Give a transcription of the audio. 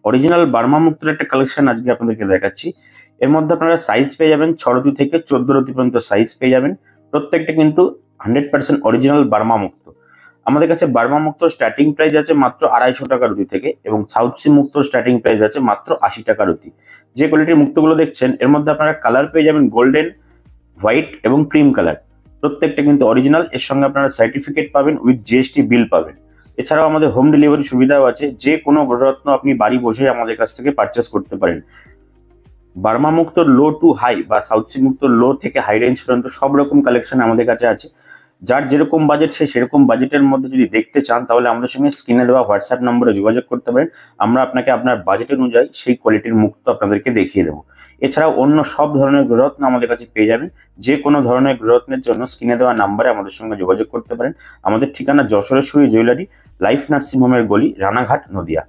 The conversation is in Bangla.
অরিজিনাল বার্মা মুক্তোর একটা কালেকশন আজকে আপনাদেরকে দেখাচ্ছি। এর মধ্যে আপনারা সাইজ পেয়ে যাবেন 6 রতি থেকে 14 রতি পর্যন্ত সাইজ পেয়ে যাবেন। প্রত্যেকটা কিন্তু 100% অরিজিনাল বার্মা মুক্ত। আমাদের কাছে বার্মা মুক্ত স্টার্টিং প্রাইস আছে মাত্র 250 টাকা রতি থেকে, এবং সাউথ সি মুক্ত স্টার্টিং প্রাইস আছে মাত্র 80 টাকা রতি। যে কোয়ালিটির মুক্তগুলো দেখছেন এর মধ্যে আপনারা কালার পেয়ে যাবেন গোল্ডেন, হোয়াইট এবং ক্রিম কালার। প্রত্যেকটা কিন্তু অরিজিনাল। এর সঙ্গে আপনারা সার্টিফিকেট পাবেন, উইথ জিএসটি বিল পাবেন। এছাড়াও আমাদের হোম ডেলিভারি সুবিধাও আছে। যে কোনো গ্রহরত্ন আপনি বাড়ি বসে আমাদের কাছ থেকে পারচেস করতে পারেন। বার্মা মুক্ত লো টু হাই বা সাউথ সি মুক্ত লো থেকে হাই রেঞ্জ পর্যন্ত সব রকম কালেকশন আমাদের কাছে আছে। যার যেরকম বাজেট সে সেরকম বাজেটের মধ্যে যদি দেখতে চান তাহলে আমাদের সঙ্গে স্ক্রিনে দেওয়া হোয়াটসঅ্যাপ নম্বরে যোগাযোগ করতে পারেন। আমরা আপনাকে আপনার বাজেট অনুযায়ী সেই কোয়ালিটির মুক্ত আপনাদেরকে দেখিয়ে দেবো। এছাড়াও অন্য সব ধরনের গৃহরত্ন আমাদের কাছে পেয়ে যাবেন। যে কোনো ধরনের গৃহরত্নের জন্য স্ক্রিনে দেওয়া নাম্বারে আমাদের সঙ্গে যোগাযোগ করতে পারেন। আমাদের ঠিকানা যশোরেশ্বরী জুয়েলারি, লাইফ নার্সিং হোমের গলি, রানাঘাট, নদিয়া।